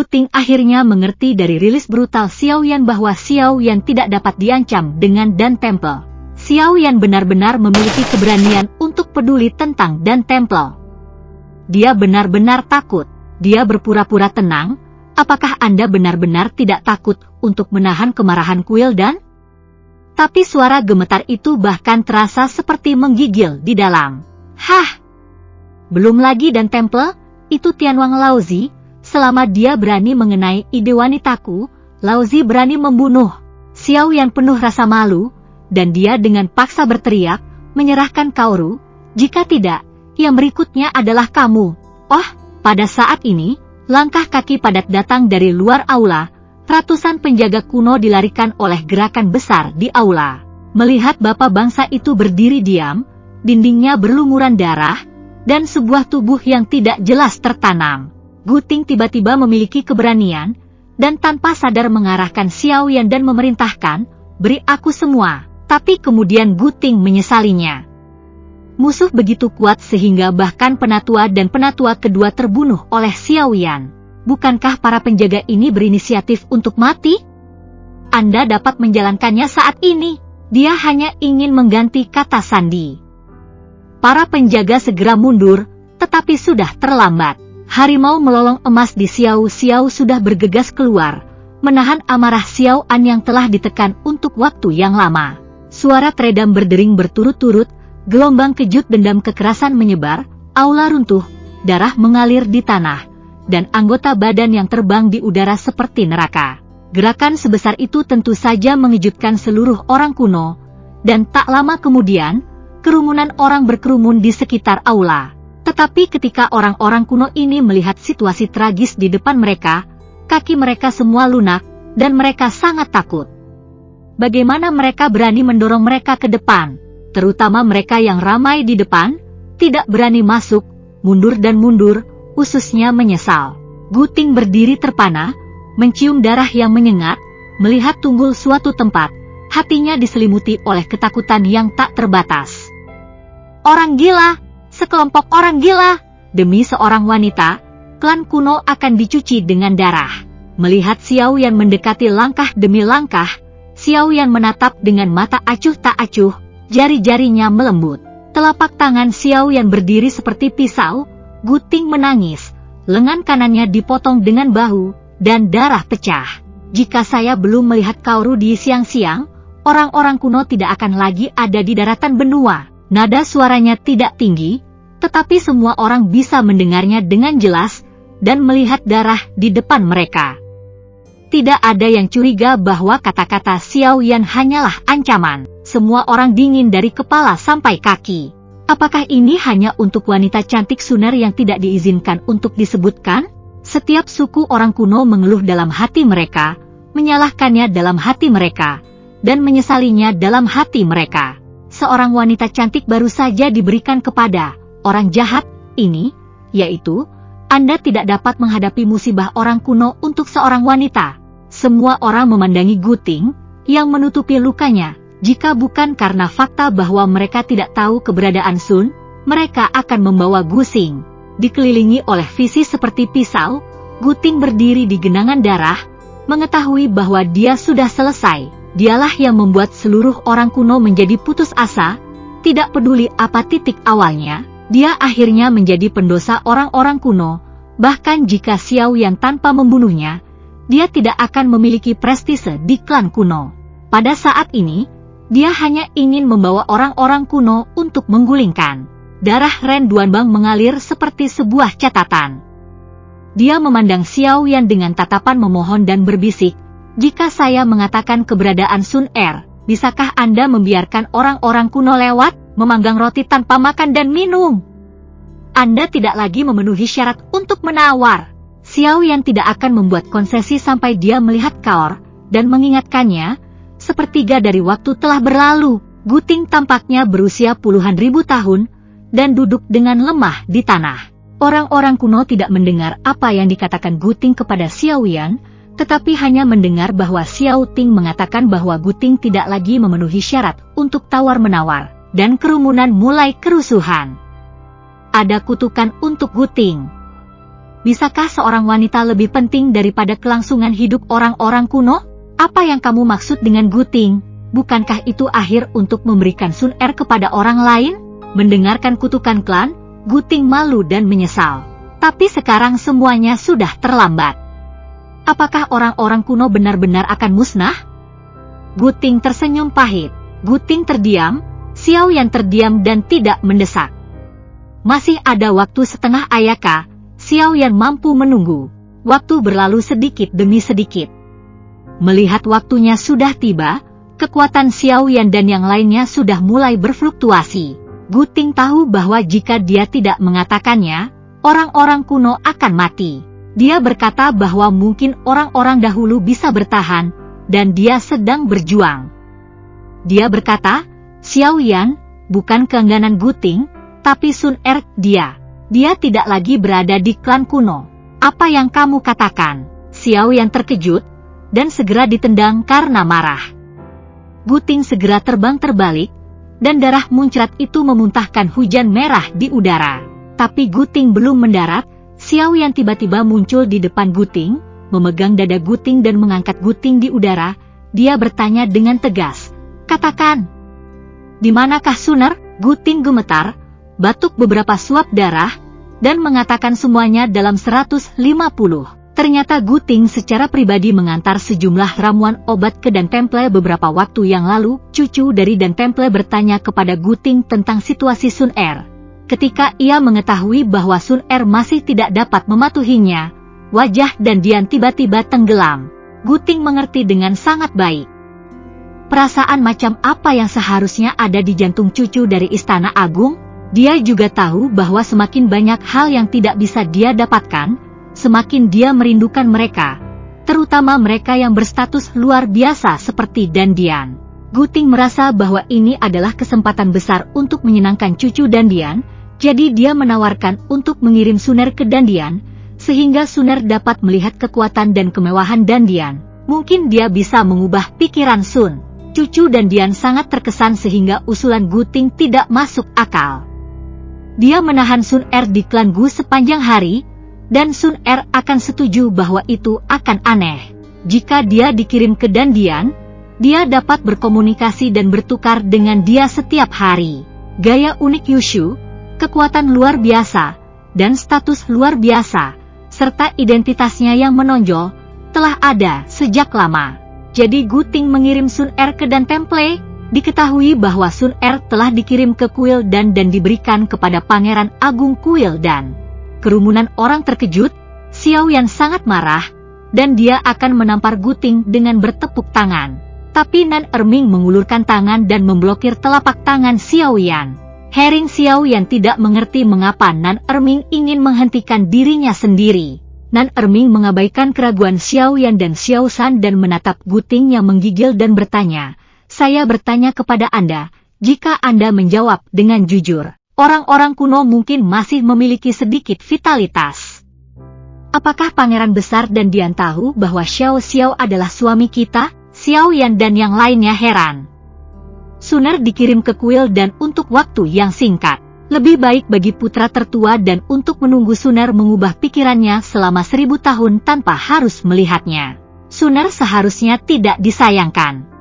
Ting akhirnya mengerti dari rilis brutal Xiao Yan bahwa Xiao Yan tidak dapat diancam dengan Dan Temple. Xiao Yan benar-benar memiliki keberanian untuk peduli tentang Dan Temple. Dia benar-benar takut. Dia berpura-pura tenang. Apakah Anda benar-benar tidak takut untuk menahan kemarahan kuil Dan? Tapi suara gemetar itu bahkan terasa seperti menggigil di dalam. Hah! Belum lagi Dan Temple, itu Tianwang Laozi. Selama dia berani mengenai ide wanitaku, Laozi berani membunuh. Xiao Yan penuh rasa malu, dan dia dengan paksa berteriak, menyerahkan Kaoru. Jika tidak, yang berikutnya adalah kamu. Oh, pada saat ini, langkah kaki padat datang dari luar aula. Ratusan penjaga kuno dilarikan oleh gerakan besar di aula. Melihat bapak bangsa itu berdiri diam, dindingnya berlumuran darah, dan sebuah tubuh yang tidak jelas tertanam. Gu Ting tiba-tiba memiliki keberanian, dan tanpa sadar mengarahkan Xiao Yan dan memerintahkan, beri aku semua. Tapi kemudian Gu Ting menyesalinya. Musuh begitu kuat sehingga bahkan penatua dan penatua kedua terbunuh oleh Xiao Yan. Bukankah para penjaga ini berinisiatif untuk mati? Anda dapat menjalankannya saat ini. Dia hanya ingin mengganti kata sandi. Para penjaga segera mundur, tetapi sudah terlambat. Harimau melolong emas di Xiao Xiao sudah bergegas keluar, menahan amarah Xiao An yang telah ditekan untuk waktu yang lama. Suara teredam berdering berturut-turut, gelombang kejut dendam kekerasan menyebar, aula runtuh, darah mengalir di tanah, dan anggota badan yang terbang di udara seperti neraka. Gerakan sebesar itu tentu saja mengejutkan seluruh orang kuno, dan tak lama kemudian, kerumunan orang berkerumun di sekitar aula. Tetapi ketika orang-orang kuno ini melihat situasi tragis di depan mereka, kaki mereka semua lunak, dan mereka sangat takut. Bagaimana mereka berani mendorong mereka ke depan, terutama mereka yang ramai di depan, tidak berani masuk, mundur dan mundur, ususnya menyesal. Gu Ting berdiri terpana, mencium darah yang menyengat, melihat tunggul suatu tempat, hatinya diselimuti oleh ketakutan yang tak terbatas. Orang gila! Sekelompok orang gila, demi seorang wanita, klan kuno akan dicuci dengan darah. Melihat Xiao Yan mendekati langkah demi langkah, Xiao Yan menatap dengan mata acuh tak acuh, jari-jarinya melembut. Telapak tangan Xiao Yan berdiri seperti pisau. Gu Ting menangis, lengan kanannya dipotong dengan bahu, dan darah pecah. Jika saya belum melihat Kaoru di siang-siang, orang-orang kuno tidak akan lagi ada di daratan benua. Nada suaranya tidak tinggi, tetapi semua orang bisa mendengarnya dengan jelas, dan melihat darah di depan mereka. Tidak ada yang curiga bahwa kata-kata Xiao Yan hanyalah ancaman. Semua orang dingin dari kepala sampai kaki. Apakah ini hanya untuk wanita cantik Suner yang tidak diizinkan untuk disebutkan? Setiap suku orang kuno mengeluh dalam hati mereka, menyalahkannya dalam hati mereka, dan menyesalinya dalam hati mereka. Seorang wanita cantik baru saja diberikan kepada orang jahat ini, yaitu, Anda tidak dapat menghadapi musibah orang kuno untuk seorang wanita. Semua orang memandangi Gu Ting, yang menutupi lukanya. Jika bukan karena fakta bahwa mereka tidak tahu keberadaan Sun, mereka akan membawa Gu Xing. Dikelilingi oleh visi seperti pisau, Gu Ting berdiri di genangan darah, mengetahui bahwa dia sudah selesai. Dialah yang membuat seluruh orang kuno menjadi putus asa, tidak peduli apa titik awalnya. Dia akhirnya menjadi pendosa orang-orang kuno, bahkan jika Xiao Yan tanpa membunuhnya, dia tidak akan memiliki prestise di klan kuno. Pada saat ini, dia hanya ingin membawa orang-orang kuno untuk menggulingkan. Darah Ren Duanbang mengalir seperti sebuah catatan. Dia memandang Xiao Yan dengan tatapan memohon dan berbisik, jika saya mengatakan keberadaan Sun Er, bisakah Anda membiarkan orang-orang kuno lewat? Memanggang roti tanpa makan dan minum. Anda tidak lagi memenuhi syarat untuk menawar. Xiao Yan tidak akan membuat konsesi sampai dia melihat Kaor, dan mengingatkannya, sepertiga dari waktu telah berlalu. Gu Ting tampaknya berusia puluhan ribu tahun, dan duduk dengan lemah di tanah. Orang-orang kuno tidak mendengar apa yang dikatakan Gu Ting kepada Xiao Yan, tetapi hanya mendengar bahwa Xiao Ting mengatakan bahwa Gu Ting tidak lagi memenuhi syarat untuk tawar-menawar. Dan kerumunan mulai kerusuhan. Ada kutukan untuk Gu Ting. Bisakah seorang wanita lebih penting daripada kelangsungan hidup orang-orang kuno? Apa yang kamu maksud dengan Guting? Bukankah itu akhir untuk memberikan Sun Er kepada orang lain? Mendengarkan kutukan klan, Guting malu dan menyesal. Tapi sekarang semuanya sudah terlambat. Apakah orang-orang kuno benar-benar akan musnah? Guting tersenyum pahit. Guting terdiam, Xiaoyan terdiam dan tidak mendesak. Masih ada waktu setengah ayaka, Xiaoyan mampu menunggu. Waktu berlalu sedikit demi sedikit. Melihat waktunya sudah tiba, kekuatan Xiaoyan dan yang lainnya sudah mulai berfluktuasi. Guting tahu bahwa jika dia tidak mengatakannya, orang-orang kuno akan mati. Dia berkata bahwa mungkin orang-orang dahulu bisa bertahan, dan dia sedang berjuang. Dia berkata, Xiaoyan, bukan keengganan Guting, tapi Sun Er, dia tidak lagi berada di klan kuno. Apa yang kamu katakan? Xiaoyan terkejut, dan segera ditendang karena marah. Guting segera terbang terbalik, dan darah muncrat itu memuntahkan hujan merah di udara. Tapi Guting belum mendarat, Xiaoyan tiba-tiba muncul di depan Guting, memegang dada Guting dan mengangkat Guting di udara. Dia bertanya dengan tegas, katakan, di manakah Sun Er? Guting gemetar, batuk beberapa suap darah, dan mengatakan semuanya dalam 150. Ternyata Guting secara pribadi mengantar sejumlah ramuan obat ke Dan Temple beberapa waktu yang lalu. Cucu dari Dan Temple bertanya kepada Guting tentang situasi Sun Er. Ketika ia mengetahui bahwa Sun Er masih tidak dapat mematuhinya, wajah Dan Dian tiba-tiba tenggelam. Guting mengerti dengan sangat baik. Perasaan macam apa yang seharusnya ada di jantung cucu dari Istana Agung? Dia juga tahu bahwa semakin banyak hal yang tidak bisa dia dapatkan, semakin dia merindukan mereka, terutama mereka yang berstatus luar biasa seperti Dan Dian. Guting merasa bahwa ini adalah kesempatan besar untuk menyenangkan cucu Dan Dian, jadi dia menawarkan untuk mengirim Sun Er ke Dan Dian, sehingga Sun Er dapat melihat kekuatan dan kemewahan Dan Dian. Mungkin dia bisa mengubah pikiran Sun. Cucu Dan Dian sangat terkesan sehingga usulan Guting tidak masuk akal. Dia menahan Sun Er di klan Gu sepanjang hari, dan Sun Er akan setuju bahwa itu akan aneh. Jika dia dikirim ke Dan Dian, dia dapat berkomunikasi dan bertukar dengan dia setiap hari. Gaya unik Yushu, kekuatan luar biasa, dan status luar biasa, serta identitasnya yang menonjol, telah ada sejak lama. Jadi Guting mengirim Sun Er ke Dan Temple. Diketahui bahwa Sun Er telah dikirim ke Kuil Dan diberikan kepada Pangeran Agung Kuil Dan. Kerumunan orang terkejut, Xiaoyan sangat marah, dan dia akan menampar Guting dengan bertepuk tangan. Tapi Nan Erming mengulurkan tangan dan memblokir telapak tangan Xiaoyan. Hering Xiaoyan tidak mengerti mengapa Nan Erming ingin menghentikan dirinya sendiri. Nan Erming mengabaikan keraguan Xiaoyan dan Xiaoshan dan menatap Guting yang menggigil dan bertanya, saya bertanya kepada Anda, jika Anda menjawab dengan jujur, orang-orang kuno mungkin masih memiliki sedikit vitalitas. Apakah Pangeran Besar Dan Dian tahu bahwa Xiao Xiao adalah suami kita? Xiaoyan dan yang lainnya heran. Sun Er dikirim ke Kuil Dan untuk waktu yang singkat. Lebih baik bagi putra tertua Dan untuk menunggu Sun Er mengubah pikirannya selama 1000 tahun tanpa harus melihatnya. Sun Er seharusnya tidak disayangkan.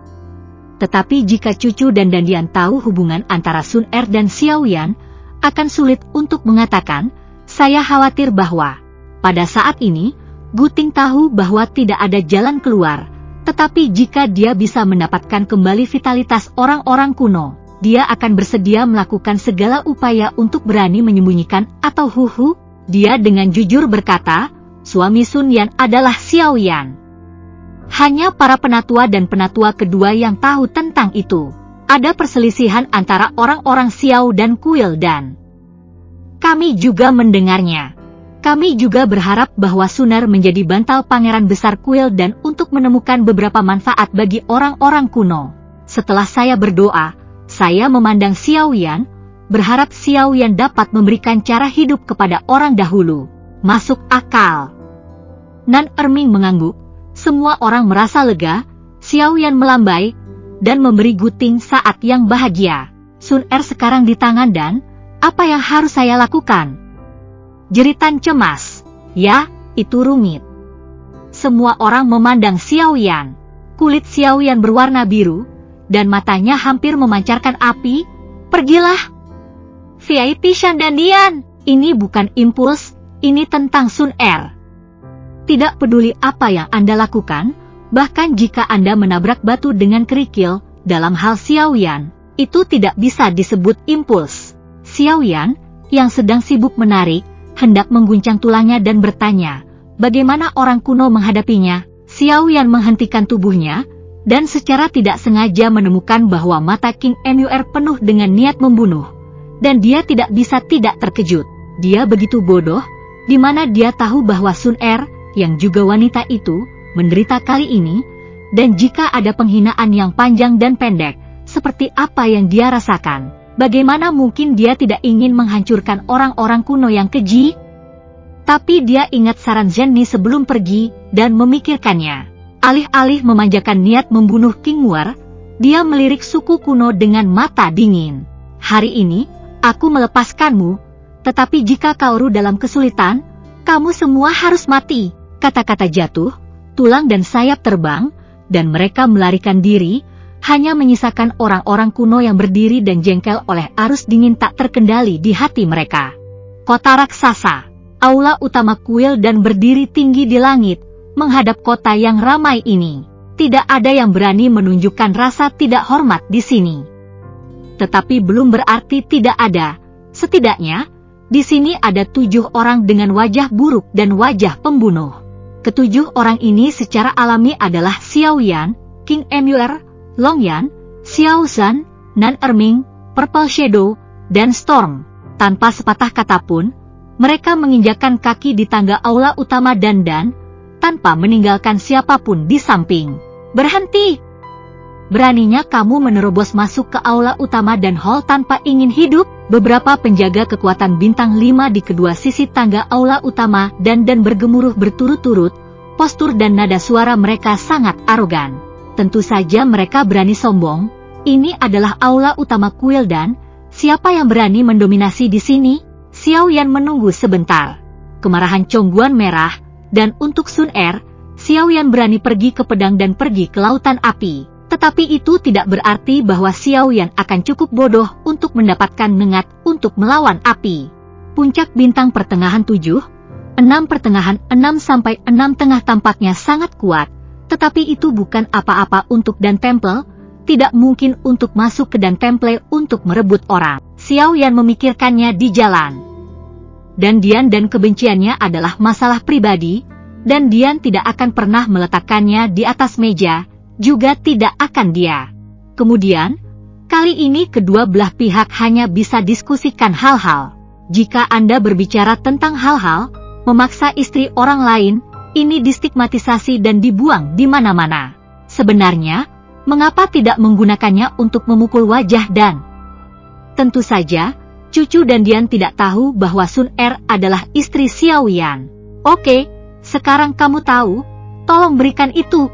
Tetapi jika cucu Dan Dian tahu hubungan antara Sun Er dan Xiaoyan, akan sulit untuk mengatakan, saya khawatir bahwa, pada saat ini, Guting tahu bahwa tidak ada jalan keluar, tetapi jika dia bisa mendapatkan kembali vitalitas orang-orang kuno, dia akan bersedia melakukan segala upaya untuk berani menyembunyikan atau dia dengan jujur berkata, suami Sun Yan adalah Xiaoyan. Hanya para penatua dan penatua kedua yang tahu tentang itu. Ada perselisihan antara orang-orang Xiao dan Kuil Dan. Kami juga mendengarnya. Kami juga berharap bahwa Sun Er menjadi bantal Pangeran Besar Kuil Dan untuk menemukan beberapa manfaat bagi orang-orang kuno. Setelah saya berdoa, saya memandang Xiaoyan, berharap Xiaoyan dapat memberikan cara hidup kepada orang dahulu. Masuk akal. Nan Erming mengangguk. Semua orang merasa lega. Xiaoyan melambai dan memberi Guting saat yang bahagia. Sun Er sekarang di tangan Dan, apa yang harus saya lakukan? Jeritan cemas. Ya, itu rumit. Semua orang memandang Xiao Yan. Kulit Xiao Yan berwarna biru, dan matanya hampir memancarkan api. Pergilah. VIP Shan dan Dian, ini bukan impuls, ini tentang Sun Er. Tidak peduli apa yang Anda lakukan, bahkan jika Anda menabrak batu dengan kerikil, dalam hal Xiao Yan, itu tidak bisa disebut impuls. Xiao Yan, yang sedang sibuk menarik, hendak mengguncang tulangnya dan bertanya, bagaimana orang kuno menghadapinya. Xiao Yan menghentikan tubuhnya, dan secara tidak sengaja menemukan bahwa mata King Mur penuh dengan niat membunuh. Dan dia tidak bisa tidak terkejut. Dia begitu bodoh, di mana dia tahu bahwa Sun Er, yang juga wanita itu, menderita kali ini, dan jika ada penghinaan yang panjang dan pendek, seperti apa yang dia rasakan, bagaimana mungkin dia tidak ingin menghancurkan orang-orang kuno yang keji? Tapi dia ingat saran Zhenni sebelum pergi, dan memikirkannya. Alih-alih memanjakan niat membunuh King War, dia melirik suku kuno dengan mata dingin. Hari ini, aku melepaskanmu, tetapi jika kau dalam kesulitan, kamu semua harus mati. Kata-kata jatuh, tulang dan sayap terbang, dan mereka melarikan diri, hanya menyisakan orang-orang kuno yang berdiri dan jengkel oleh arus dingin tak terkendali di hati mereka. Kota raksasa, aula utama kuil dan berdiri tinggi di langit, menghadap kota yang ramai ini. Tidak ada yang berani menunjukkan rasa tidak hormat di sini. Tetapi belum berarti tidak ada. Setidaknya, di sini ada 7 orang dengan wajah buruk dan wajah pembunuh. Ketujuh orang ini secara alami adalah Xiao Yan, King Mur, Long Yan, Xiao Zhan, Nan Erming, Purple Shadow, dan Storm. Tanpa sepatah kata pun, mereka menginjakkan kaki di tangga aula utama dan tanpa meninggalkan siapapun di samping. Berhenti! Beraninya kamu menerobos masuk ke aula utama dan hall tanpa ingin hidup? Beberapa penjaga kekuatan bintang 5 di kedua sisi tangga aula utama dan bergemuruh berturut-turut, postur dan nada suara mereka sangat arogan. Tentu saja mereka berani sombong, ini adalah aula utama kuil dan, siapa yang berani mendominasi di sini? Xiao Yan menunggu sebentar. Kemarahan Chongguan merah, dan untuk Sun Er, Xiao Yan berani pergi ke pedang dan pergi ke lautan api. Tetapi itu tidak berarti bahwa Xiao Yan akan cukup bodoh untuk mendapatkan nengat untuk melawan api. Puncak bintang pertengahan 7, 6 pertengahan 6 sampai 6 tengah tampaknya sangat kuat, tetapi itu bukan apa-apa untuk Dan Temple, tidak mungkin untuk masuk ke Dan Temple untuk merebut orang. Xiao Yan memikirkannya di jalan. Dan Dian dan kebenciannya adalah masalah pribadi, dan Dian tidak akan pernah meletakkannya di atas meja, juga tidak akan dia. Kemudian, kali ini kedua belah pihak hanya bisa diskusikan hal-hal. Jika Anda berbicara tentang hal-hal, memaksa istri orang lain, ini distigmatisasi dan dibuang di mana-mana. Sebenarnya, mengapa tidak menggunakannya untuk memukul wajah dan? Tentu saja, Cucu dan Dian tidak tahu bahwa Sun Er adalah istri Xiao Yan. Oke, sekarang kamu tahu, tolong berikan itu.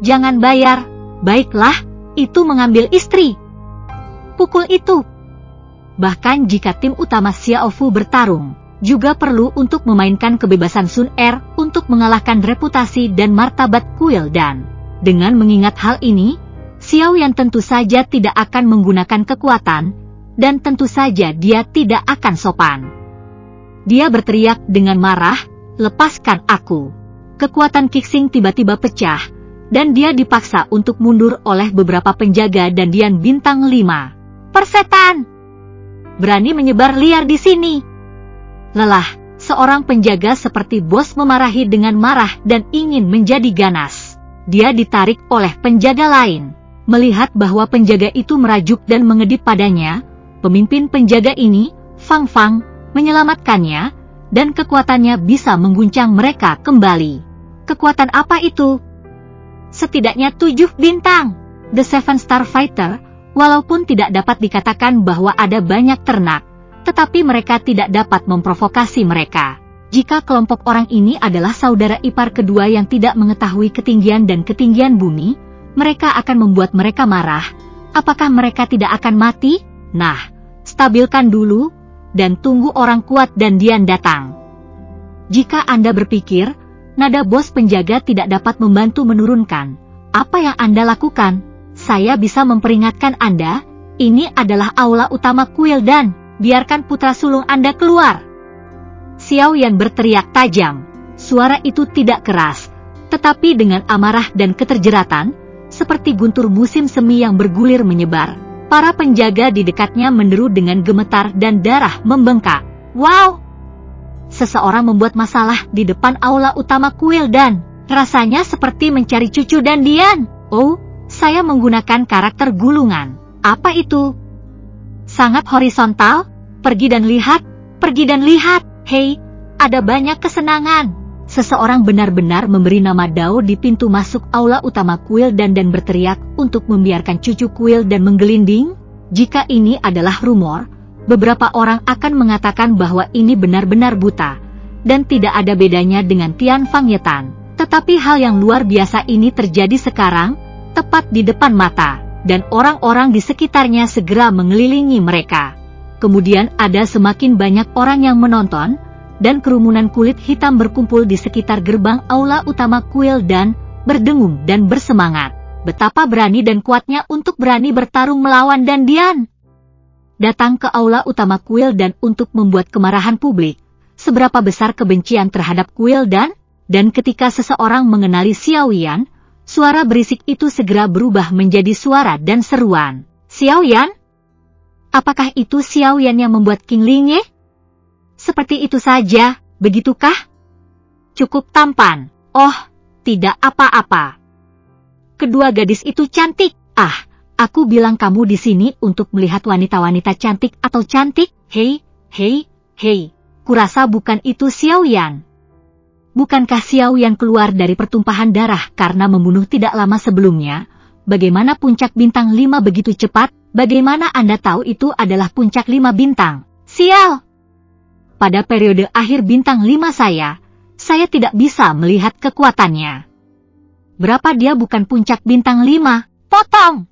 Jangan bayar. Baiklah, itu mengambil istri. Pukul itu. Bahkan jika tim utama Xiao Fu bertarung, juga perlu untuk memainkan kebebasan Sun Er untuk mengalahkan reputasi dan martabat kuil dan. Dengan mengingat hal ini, Xiao Yan tentu saja tidak akan menggunakan kekuatan, dan tentu saja dia tidak akan sopan. Dia berteriak dengan marah, lepaskan aku. Kekuatan Kixing tiba-tiba pecah, dan dia dipaksa untuk mundur oleh beberapa penjaga dan Dian bintang 5. Persetan! Berani menyebar liar di sini. Lelah, seorang penjaga seperti bos memarahi dengan marah dan ingin menjadi ganas. Dia ditarik oleh penjaga lain. Melihat bahwa penjaga itu merajuk dan mengedip padanya, pemimpin penjaga ini, Fang Fang, menyelamatkannya, dan kekuatannya bisa mengguncang mereka kembali. Kekuatan apa itu? Setidaknya 7 bintang. The Seven Star Fighter, walaupun tidak dapat dikatakan bahwa ada banyak ternak, tetapi mereka tidak dapat memprovokasi mereka. Jika kelompok orang ini adalah saudara ipar kedua yang tidak mengetahui ketinggian dan ketinggian bumi, mereka akan membuat mereka marah. Apakah mereka tidak akan mati? Nah, stabilkan dulu, dan tunggu orang kuat dan Dian datang. Jika Anda berpikir, nada bos penjaga tidak dapat membantu menurunkan apa yang Anda lakukan, saya bisa memperingatkan Anda, ini adalah aula utama kuil dan biarkan putra sulung Anda keluar. Xiao Yan berteriak tajam. Suara itu tidak keras, tetapi dengan amarah dan keterjeratan, seperti guntur musim semi yang bergulir menyebar. Para penjaga di dekatnya menderu dengan gemetar dan darah membengkak. Wow! Seseorang membuat masalah di depan aula utama kuil dan rasanya seperti mencari cucu dandian. Oh, saya menggunakan karakter gulungan. Apa itu? Sangat horizontal? Pergi dan lihat, pergi dan lihat. Hei, ada banyak kesenangan. Seseorang benar-benar memberi nama Dao di pintu masuk aula utama kuil dan berteriak untuk membiarkan cucu kuil dan menggelinding. Jika ini adalah rumor, beberapa orang akan mengatakan bahwa ini benar-benar buta, dan tidak ada bedanya dengan Tian Fang Yetan. Tetapi hal yang luar biasa ini terjadi sekarang, tepat di depan mata, dan orang-orang di sekitarnya segera mengelilingi mereka. Kemudian ada semakin banyak orang yang menonton, dan kerumunan kulit hitam berkumpul di sekitar gerbang aula utama kuil dan berdengung dan bersemangat. Betapa berani dan kuatnya untuk berani bertarung melawan dandian. Datang ke aula utama kuil dan untuk membuat kemarahan publik. Seberapa besar kebencian terhadap kuil dan ketika seseorang mengenali Xiao Yan, suara berisik itu segera berubah menjadi suara dan seruan. Xiao Yan? Apakah itu Xiao Yan yang membuat King Lingye? Seperti itu saja, begitukah? Cukup tampan. Oh, tidak apa-apa. Kedua gadis itu cantik. Ah, aku bilang kamu di sini untuk melihat wanita-wanita cantik atau cantik. Hei, hei, hei. Kurasa bukan itu Xiao Yan. Bukankah Xiao Yan keluar dari pertumpahan darah karena membunuh tidak lama sebelumnya? Bagaimana puncak bintang 5 begitu cepat? Bagaimana Anda tahu itu adalah puncak 5 bintang? Sial! Pada periode akhir bintang 5 saya tidak bisa melihat kekuatannya. Berapa dia bukan puncak bintang 5? Potong!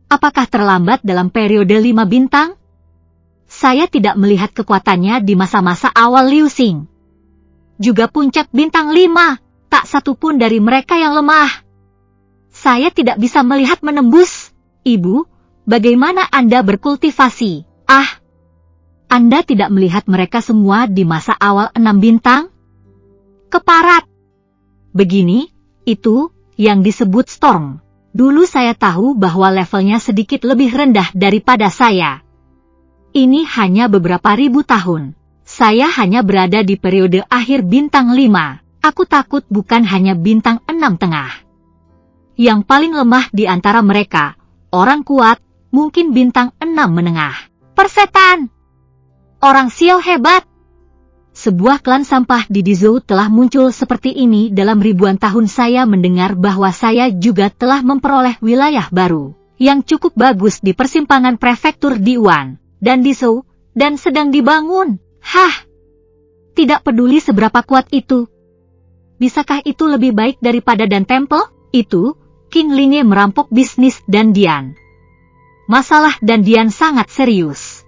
Apakah terlambat dalam periode 5 bintang? Saya tidak melihat kekuatannya di masa-masa awal Liu Xing. Juga puncak bintang 5, tak satu pun dari mereka yang lemah. Saya tidak bisa melihat menembus. Ibu, bagaimana Anda berkultivasi? Ah, Anda tidak melihat mereka semua di masa awal 6 bintang? Keparat. Begini, itu yang disebut storm. Dulu saya tahu bahwa levelnya sedikit lebih rendah daripada saya. Ini hanya beberapa ribu tahun. Saya hanya berada di periode akhir bintang 5. Aku takut bukan hanya bintang 6 tengah. Yang paling lemah di antara mereka, orang kuat, mungkin bintang 6 menengah. Persetan! Orang Xiao hebat! Sebuah klan sampah di Dizhou telah muncul seperti ini dalam ribuan tahun. Saya mendengar bahwa saya juga telah memperoleh wilayah baru, yang cukup bagus di persimpangan prefektur Diwan dan Dizhou, dan sedang dibangun. Hah! Tidak peduli seberapa kuat itu. Bisakah itu lebih baik daripada Dan Temple? Itu, King Lingye merampok bisnis dandian. Masalah dandian sangat serius.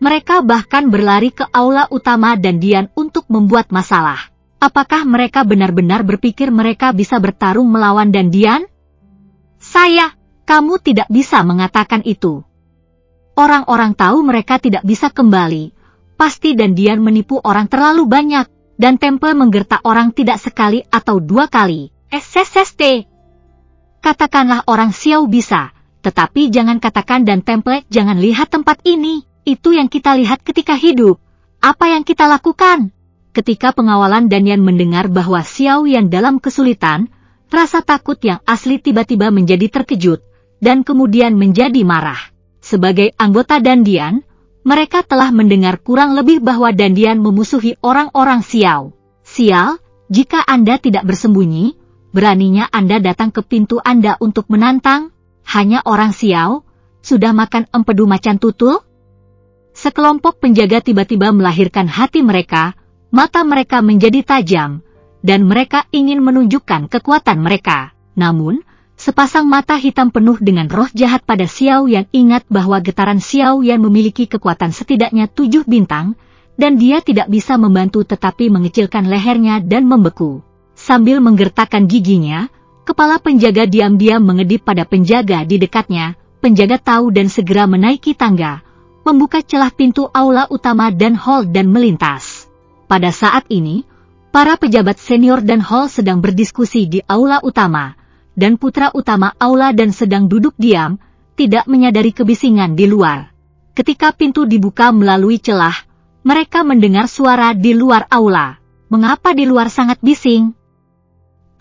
Mereka bahkan berlari ke aula utama dandian untuk membuat masalah. Apakah mereka benar-benar berpikir mereka bisa bertarung melawan dandian? Kamu tidak bisa mengatakan itu. Orang-orang tahu mereka tidak bisa kembali. Pasti dandian menipu orang terlalu banyak, dan Temple menggertak orang tidak sekali atau 2 kali. SSST. Katakanlah orang Xiao bisa, tetapi jangan katakan Dan Temple jangan lihat tempat ini. Itu yang kita lihat ketika hidup. Apa yang kita lakukan? Ketika pengawalan dandian mendengar bahwa Xiao Yan dalam kesulitan, rasa takut yang asli tiba-tiba menjadi terkejut, dan kemudian menjadi marah. Sebagai anggota dandian, mereka telah mendengar kurang lebih bahwa dandian memusuhi orang-orang Xiao. Sial, jika Anda tidak bersembunyi, beraninya Anda datang ke pintu Anda untuk menantang? Hanya orang Xiao? Sudah makan empedu macan tutul? Sekelompok penjaga tiba-tiba melahirkan hati mereka, mata mereka menjadi tajam, dan mereka ingin menunjukkan kekuatan mereka. Namun, sepasang mata hitam penuh dengan roh jahat pada Xiao Yan ingat bahwa getaran Xiao Yan memiliki kekuatan setidaknya 7 bintang, dan dia tidak bisa membantu tetapi mengecilkan lehernya dan membeku. Sambil menggertakkan giginya, kepala penjaga diam-diam mengedip pada penjaga di dekatnya. Penjaga tahu dan segera menaiki tangga, membuka celah pintu aula utama dan hall dan melintas. Pada saat ini, para pejabat senior dan hall sedang berdiskusi di aula utama, dan putra utama aula dan sedang duduk diam, tidak menyadari kebisingan di luar. Ketika pintu dibuka melalui celah, mereka mendengar suara di luar aula. Mengapa di luar sangat bising?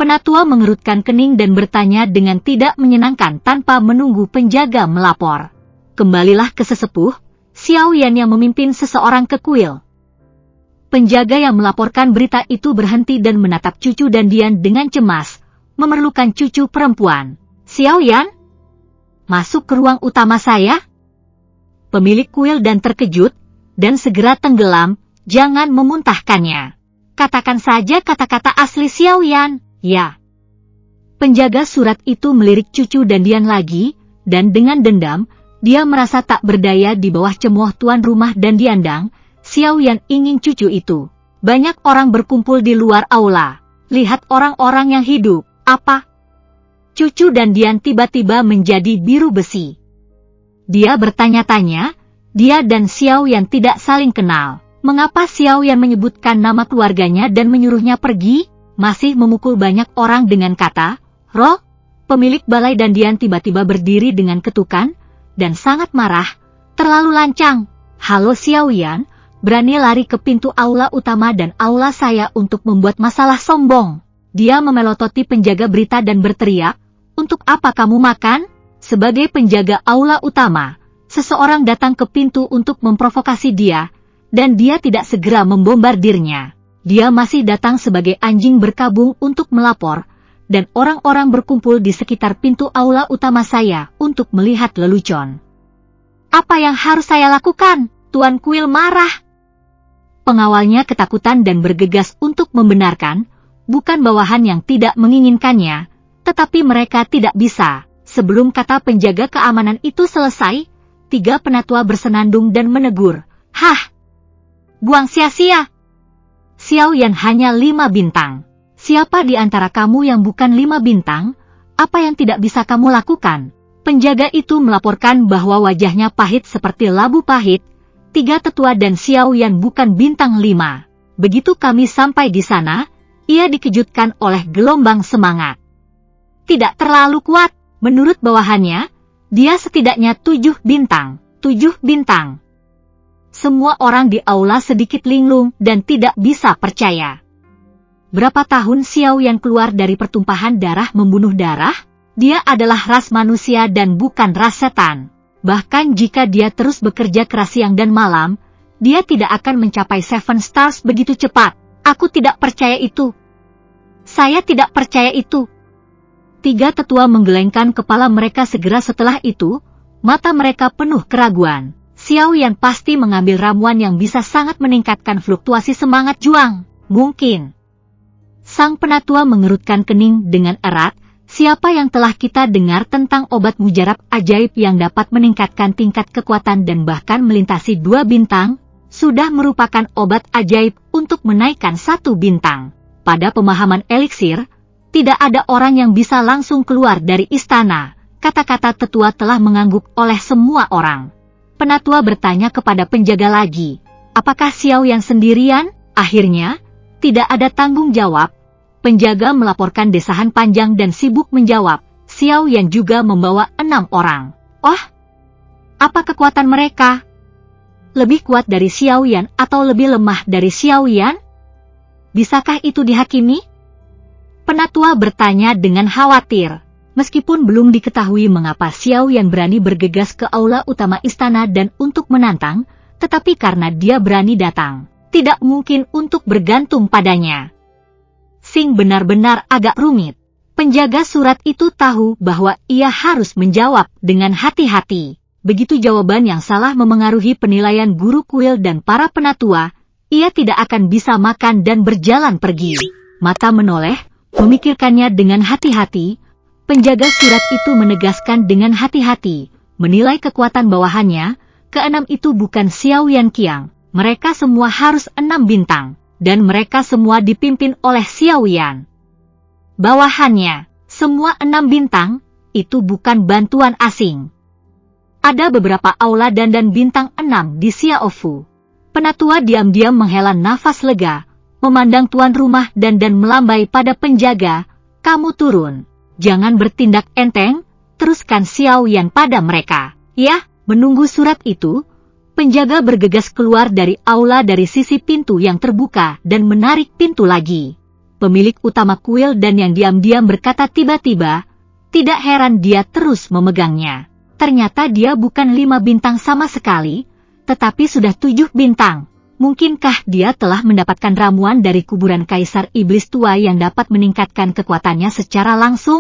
Penatua mengerutkan kening dan bertanya dengan tidak menyenangkan tanpa menunggu penjaga melapor. Kembalilah ke sesepuh, Xiao Yan yang memimpin seseorang ke kuil. Penjaga yang melaporkan berita itu berhenti dan menatap cucu dan Dian dengan cemas, memerlukan cucu perempuan. Xiao Yan? Masuk ke ruang utama saya? Pemilik kuil dan terkejut, dan segera tenggelam, jangan memuntahkannya. Katakan saja kata-kata asli Xiao Yan. Ya. Penjaga surat itu melirik cucu dan Dian lagi, dan dengan dendam, dia merasa tak berdaya di bawah cemooh tuan rumah dan diandang. Xiao Yan ingin cucu itu. Banyak orang berkumpul di luar aula. Lihat orang-orang yang hidup. Apa? Cucu dan Dian tiba-tiba menjadi biru besi. Dia bertanya-tanya, dia dan Xiao Yan tidak saling kenal. Mengapa Xiao Yan menyebutkan nama keluarganya dan menyuruhnya pergi? Masih memukul banyak orang dengan kata, "Roh." Pemilik balai dan Dian tiba-tiba berdiri dengan ketukan, dan sangat marah, terlalu lancang. Halo Xiao Yan, berani lari ke pintu aula utama dan aula saya untuk membuat masalah sombong. Dia memelototi penjaga berita dan berteriak, "Untuk apa kamu makan?" Sebagai penjaga aula utama, seseorang datang ke pintu untuk memprovokasi dia, dan dia tidak segera membombardirnya. Dia masih datang sebagai anjing berkabung untuk melapor, dan orang-orang berkumpul di sekitar pintu aula utama saya untuk melihat lelucon. Apa yang harus saya lakukan? Tuan Kuil marah. Pengawalnya ketakutan dan bergegas untuk membenarkan, bukan bawahan yang tidak menginginkannya, tetapi mereka tidak bisa. Sebelum kata penjaga keamanan itu selesai, 3 penatua bersenandung dan menegur, "Hah! Buang sia-sia! Xiao Yan hanya 5 bintang. Siapa di antara kamu yang bukan 5 bintang? Apa yang tidak bisa kamu lakukan?" Penjaga itu melaporkan bahwa wajahnya pahit seperti labu pahit. 3 tetua dan Xiao Yan bukan bintang 5. Begitu kami sampai di sana, ia dikejutkan oleh gelombang semangat. Tidak terlalu kuat, menurut bawahannya, dia setidaknya 7 bintang. 7 bintang. Semua orang di aula sedikit linglung dan tidak bisa percaya. Berapa tahun Xiao Yan keluar dari pertumpahan darah membunuh darah? Dia adalah ras manusia dan bukan ras setan. Bahkan jika dia terus bekerja keras siang dan malam, dia tidak akan mencapai 7 stars begitu cepat. Aku tidak percaya itu. Saya tidak percaya itu. 3 tetua menggelengkan kepala mereka segera setelah itu, mata mereka penuh keraguan. Xiao Yan pasti mengambil ramuan yang bisa sangat meningkatkan fluktuasi semangat juang. Mungkin. Sang penatua mengerutkan kening dengan erat. Siapa yang telah kita dengar tentang obat mujarab ajaib yang dapat meningkatkan tingkat kekuatan dan bahkan melintasi 2 bintang, sudah merupakan obat ajaib untuk menaikkan 1 bintang. Pada pemahaman eliksir, tidak ada orang yang bisa langsung keluar dari istana. Kata-kata tetua telah mengangguk oleh semua orang. Penatua bertanya kepada penjaga lagi, apakah Xiao Yan sendirian? Akhirnya, tidak ada tanggung jawab. Penjaga melaporkan desahan panjang dan sibuk menjawab, Xiao Yan juga membawa 6 orang. Oh, apa kekuatan mereka? Lebih kuat dari Xiao Yan atau lebih lemah dari Xiao Yan? Bisakah itu dihakimi? Penatua bertanya dengan khawatir. Meskipun belum diketahui mengapa Xiao Yan berani bergegas ke aula utama istana dan untuk menantang, tetapi karena dia berani datang, tidak mungkin untuk bergantung padanya. Sing benar-benar agak rumit. Penjaga surat itu tahu bahwa ia harus menjawab dengan hati-hati. Begitu jawaban yang salah memengaruhi penilaian guru kuil dan para penatua, ia tidak akan bisa makan dan berjalan pergi. Mata menoleh, memikirkannya dengan hati-hati. Penjaga surat itu menegaskan dengan hati-hati, menilai kekuatan bawahannya, ke-6 itu bukan Xiao Yan Qiang, Mereka semua harus 6 bintang, dan mereka semua dipimpin oleh Xiao Yan. Bawahannya, semua 6 bintang, itu bukan bantuan asing. Ada beberapa aula dan bintang 6 di Xiaofu. Penatua diam-diam menghela nafas lega, memandang tuan rumah dan melambai pada penjaga, "Kamu turun. Jangan bertindak enteng," teruskan Xiao Yan pada mereka. Ya, menunggu surat itu, penjaga bergegas keluar dari aula dari sisi pintu yang terbuka dan menarik pintu lagi. Pemilik utama kuil dan yang diam-diam berkata tiba-tiba, tidak heran dia terus memegangnya. Ternyata dia bukan 5 bintang sama sekali, tetapi sudah 7 bintang. Mungkinkah dia telah mendapatkan ramuan dari kuburan Kaisar Iblis Tua yang dapat meningkatkan kekuatannya secara langsung?